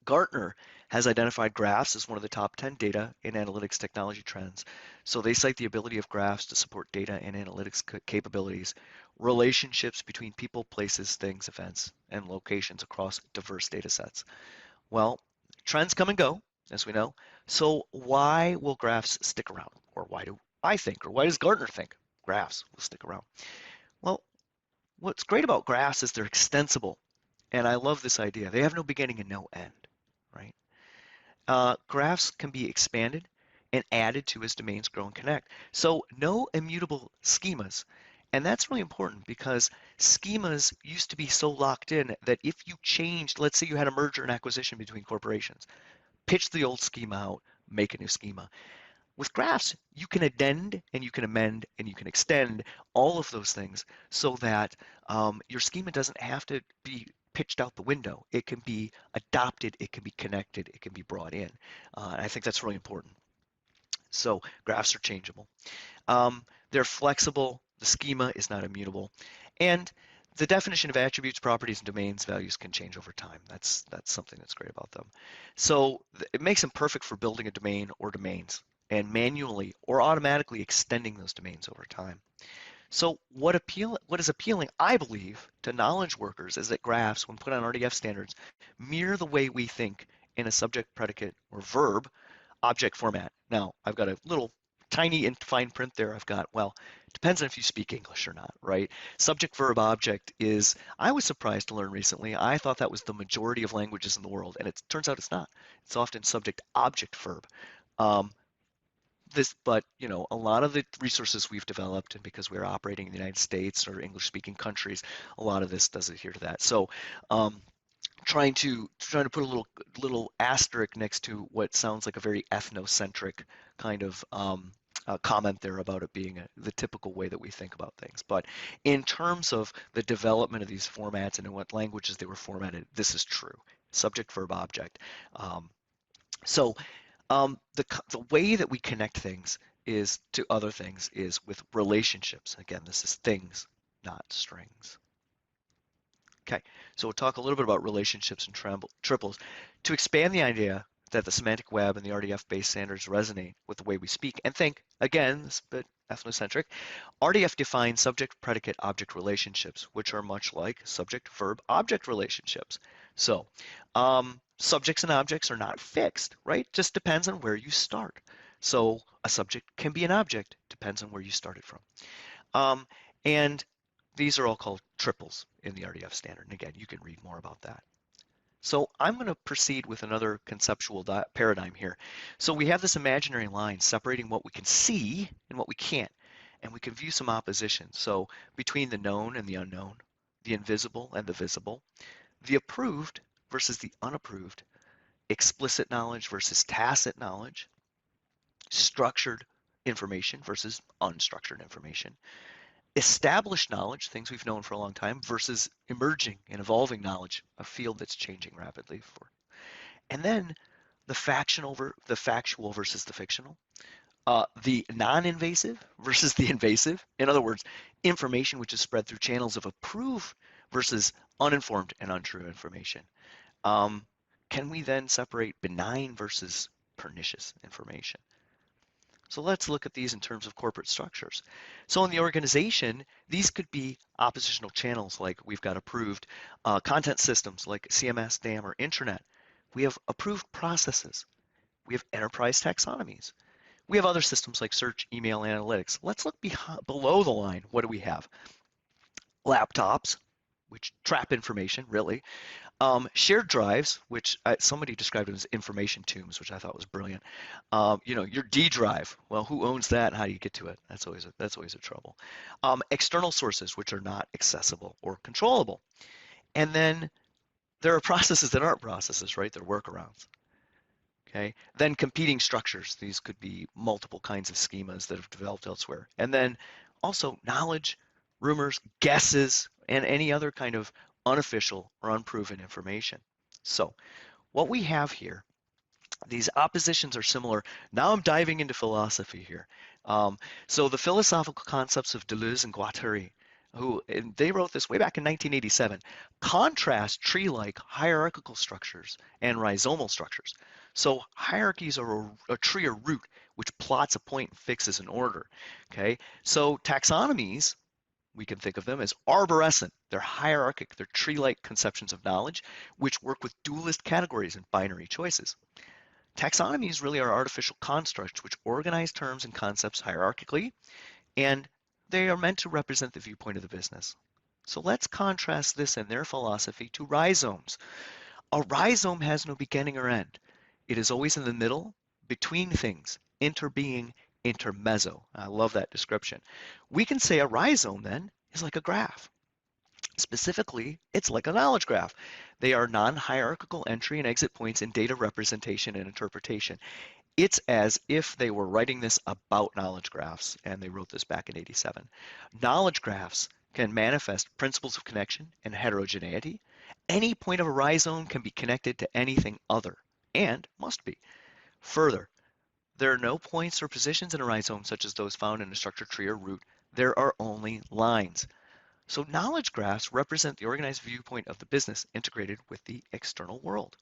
Gartner has identified graphs as one of the top 10 data and analytics technology trends. So they cite the ability of graphs to support data and analytics capabilities, relationships between people, places, things, events, and locations across diverse data sets. Well, trends come and go, as we know. So why will graphs stick around? Or why do I think, or why does Gartner think graphs will stick around? Well, what's great about graphs is they're extensible. And I love this idea. They have no beginning and no end, right? Graphs can be expanded and added to as domains grow and connect. So no immutable schemas. And that's really important because schemas used to be so locked in that if you changed, let's say you had a merger and acquisition between corporations, pitch the old schema out, make a new schema. With graphs, you can addend and you can amend and you can extend all of those things so that your schema doesn't have to be pitched out the window. It can be adopted, it can be connected, it can be brought in. And I think that's really important. So graphs are changeable. They're flexible. The schema is not immutable. And the definition of attributes, properties, and domains values can change over time. That's something that's great about them. So it makes them perfect for building a domain or domains and manually or automatically extending those domains over time. So what is appealing, I believe, to knowledge workers is that graphs, when put on RDF standards, mirror the way we think in a subject, predicate, or verb object format. Now, I've got a little tiny and fine print there. I've got, well, depends on if you speak English or not, right? Subject, verb, object is, I was surprised to learn recently, I thought that was the majority of languages in the world, and it turns out it's not. It's often subject, object, verb. But a lot of the resources we've developed, and because we're operating in the United States or English-speaking countries, a lot of this does adhere to that. So, trying to put a little asterisk next to what sounds like a very ethnocentric kind of comment there about it being the typical way that we think about things. But in terms of the development of these formats and in what languages they were formatted, this is true. Subject, verb, object. The way that we connect things is to other things is with relationships. Again, this is things, not strings. Okay, so we'll talk a little bit about relationships and triples. To expand the idea that the semantic web and the RDF-based standards resonate with the way we speak and think, again, this is a bit ethnocentric, RDF defines subject, predicate, object relationships, which are much like subject, verb, object relationships. So, subjects and objects are not fixed, right? Just depends on where you start. So a subject can be an object, depends on where you started from. And these are all called triples in the RDF standard. And again, you can read more about that. So I'm going to proceed with another conceptual paradigm here. So we have this imaginary line separating what we can see and what we can't. And we can view some opposition. So between the known and the unknown, the invisible and the visible, the approved versus the unapproved, explicit knowledge versus tacit knowledge, structured information versus unstructured information, established knowledge, things we've known for a long time, versus emerging and evolving knowledge, a field that's changing rapidly. And then the factual versus the fictional, the non-invasive versus the invasive. In other words, information which is spread through channels of approved versus uninformed and untrue information. Can we then separate benign versus pernicious information? So let's look at these in terms of corporate structures. So in the organization, these could be oppositional channels like we've got approved content systems like CMS, DAM, or intranet. We have approved processes. We have enterprise taxonomies. We have other systems like search, email, analytics. Let's look below the line. What do we have? Laptops, which trap information, really. Shared drives, which somebody described it as information tombs, which I thought was brilliant. Your D drive. Well, who owns that and how do you get to it? That's always a trouble. External sources, which are not accessible or controllable. And then there are processes that aren't processes, right? They're workarounds. Okay. Then competing structures. These could be multiple kinds of schemas that have developed elsewhere. And then also knowledge, rumors, guesses, and any other kind of unofficial or unproven information. So what we have here, these oppositions are similar. Now I'm diving into philosophy here. So the philosophical concepts of Deleuze and Guattari who and they wrote this way back in 1987. Contrast tree-like hierarchical structures and rhizomal structures. So hierarchies are a tree or root which plots a point and fixes an order. Okay, so taxonomies, we can think of them as arborescent. They're hierarchic. They're tree-like conceptions of knowledge which work with dualist categories and binary choices. Taxonomies really are artificial constructs which organize terms and concepts hierarchically, and they are meant to represent the viewpoint of the business. So let's contrast this and their philosophy to rhizomes. A rhizome has no beginning or end. It is always in the middle, between things, interbeing, intermezzo. I love that description. We can say a rhizome then is like a graph. Specifically, it's like a knowledge graph. They are non-hierarchical entry and exit points in data representation and interpretation. It's as if they were writing this about knowledge graphs, and they wrote this back in 87. Knowledge graphs can manifest principles of connection and heterogeneity. Any point of a rhizome can be connected to anything other, and must be. Further, there are no points or positions in a rhizome such as those found in a structured tree or root. There are only lines. So knowledge graphs represent the organized viewpoint of the business integrated with the external world.